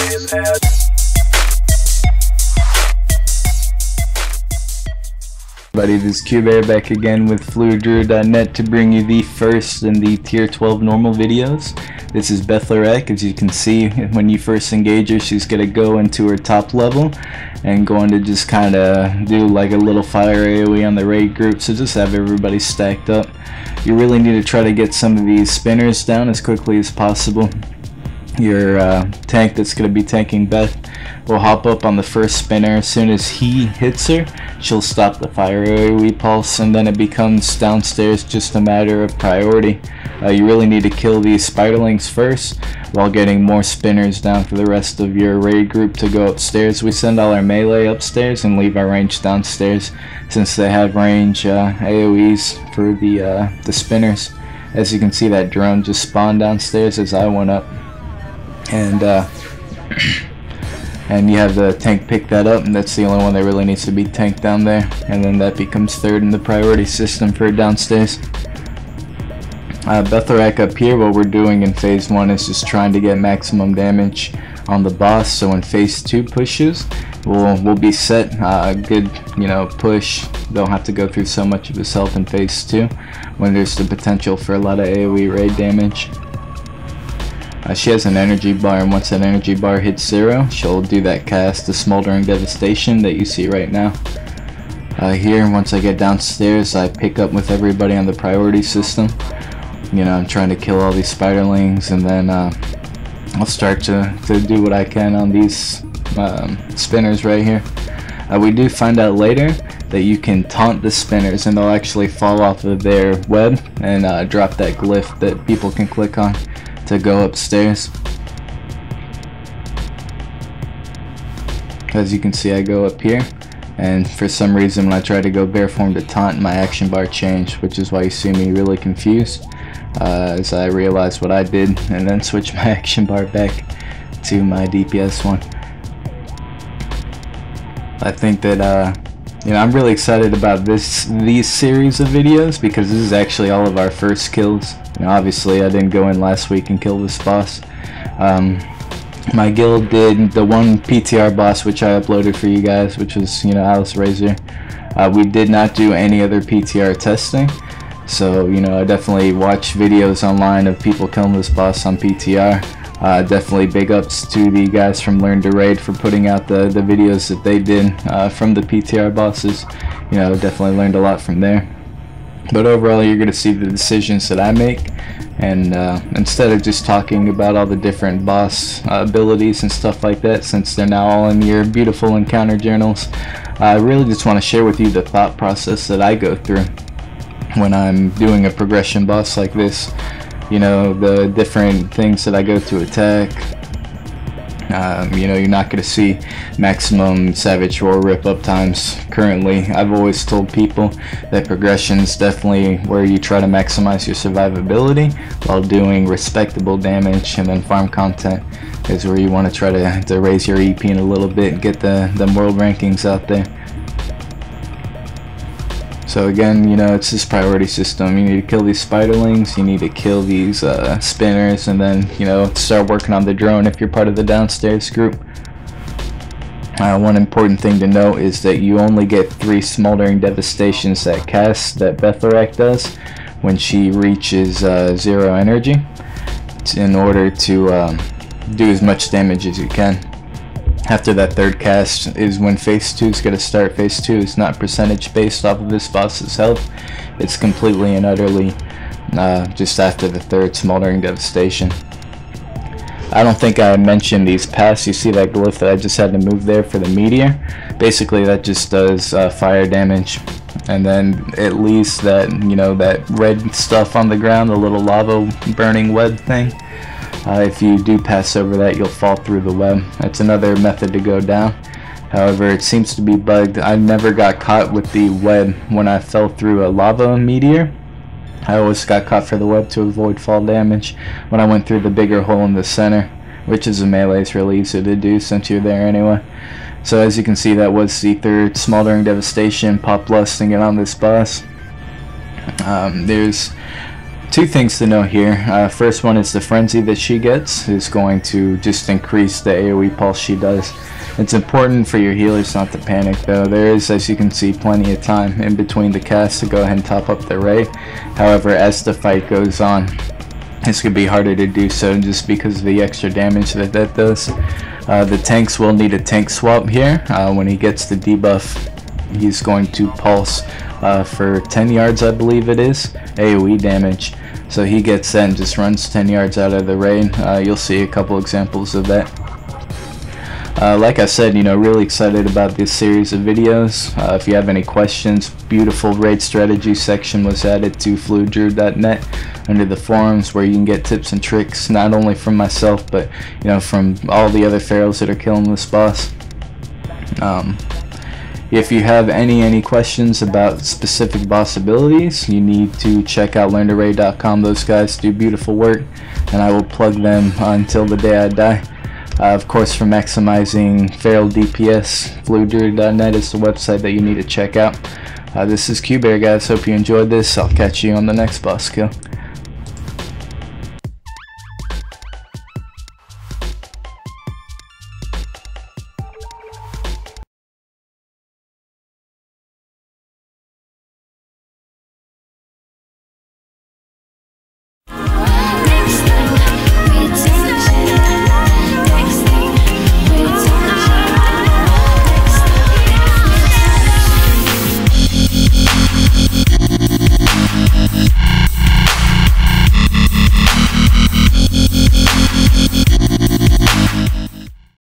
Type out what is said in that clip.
Everybody, this is Qbear back again with FluidDruid.net to bring you the first in the tier 12 normal videos. This is Beth'Tilac. As you can see, when you first engage her, she's going to go into her top level and going to just kind of do like a little fire AoE on the raid group, so just have everybody stacked up. You really need to try to get some of these spinners down as quickly as possible. Your tank that's going to be tanking Beth will hop up on the first spinner. As soon as he hits her, she'll stop the fire AoE pulse, and then it becomes downstairs just a matter of priority. You really need to kill these spiderlings first while getting more spinners down for the rest of your raid group to go upstairs. We send all our melee upstairs and leave our range downstairs since they have range AoEs for the spinners. As you can see, that drone just spawned downstairs as I went up. And you have the tank pick that up, and that's the only one that really needs to be tanked down there, and then that becomes third in the priority system for downstairs. Beth'Tilac up here, what we're doing in phase 1 is just trying to get maximum damage on the boss, so when phase 2 pushes, we'll be set a good push. Don't have to go through so much of his health in phase 2 when there's the potential for a lot of AoE raid damage. She has an energy bar, and once that energy bar hits 0, she'll do that cast, the Smoldering Devastation that you see right now. Here, once I get downstairs, I pick up with everybody on the priority system. I'm trying to kill all these spiderlings, and then I'll start to do what I can on these spinners right here. We do find out later that you can taunt the spinners, and they'll actually fall off of their web and drop that glyph that people can click on to go upstairs. As you can see, I go up here, and for some reason when I try to go bear form to taunt, my action bar changed, which is why you see me really confused as I realized what I did and then switch my action bar back to my DPS one. I think that I'm really excited about these series of videos because this is actually all of our first kills. Obviously I didn't go in last week and kill this boss. My guild did the one PTR boss which I uploaded for you guys, which was Alice Razor. We did not do any other PTR testing, so I definitely watch videos online of people killing this boss on PTR. Definitely big ups to the guys from Learn to Raid for putting out the videos that they did from the PTR bosses. Definitely learned a lot from there. But overall, you're going to see the decisions that I make, and instead of just talking about all the different boss abilities and stuff like that, since they're now all in your beautiful encounter journals, I really just want to share with you the thought process that I go through when I'm doing a progression boss like this. The different things that I go to attack. You're not going to see maximum Savage Roar rip up times currently. I've always told people that progression is definitely where you try to maximize your survivability while doing respectable damage, and then farm content is where you want to try to raise your EP in a little bit and get the world rankings out there. So again, it's this priority system. You need to kill these spiderlings, you need to kill these spinners, and then start working on the drone if you're part of the downstairs group. One important thing to note is that you only get 3 Smoldering Devastations that cast that Beth'Tilac does when she reaches 0 energy, in order to do as much damage as you can. After that third cast is when phase 2 is going to start. Phase 2 is not percentage based off of this boss's health. It's completely and utterly just after the third Smoldering Devastation. I don't think I mentioned these paths. You see that glyph that I just had to move there for the meteor? Basically that just does fire damage, and then it leaves that that red stuff on the ground, the little lava burning web thing. If you do pass over that, you'll fall through the web. That's another method to go down. However, it seems to be bugged. I never got caught with the web when I fell through a lava meteor. I always got caught for the web to avoid fall damage when I went through the bigger hole in the center, which is a melee. It's really easy to do since you're there anyway. So as you can see, that was the third Smoldering Devastation, pop lusting it on this boss. There's Two things to know here. First one is the frenzy that she gets is going to just increase the AoE pulse she does. It's important for your healers not to panic though. There is, as you can see, plenty of time in between the casts to go ahead and top up the ray. However, as the fight goes on, it's going to be harder to do so just because of the extra damage that that does. The tanks will need a tank swap here. When he gets the debuff, he's going to pulse for 10 yards, I believe it is, AoE damage. So he gets that and just runs 10 yards out of the raid. You'll see a couple examples of that. Like I said, really excited about this series of videos. If you have any questions, beautiful raid strategy section was added to FluidDruid.net under the forums, where you can get tips and tricks not only from myself, but from all the other pharaohs that are killing this boss. If you have any questions about specific boss abilities, you need to check out learntoraid.com. Those guys do beautiful work, and I will plug them until the day I die. Of course, for maximizing feral DPS, FluidDruid.net is the website that you need to check out. This is Qbear, guys. Hope you enjoyed this. I'll catch you on the next boss kill.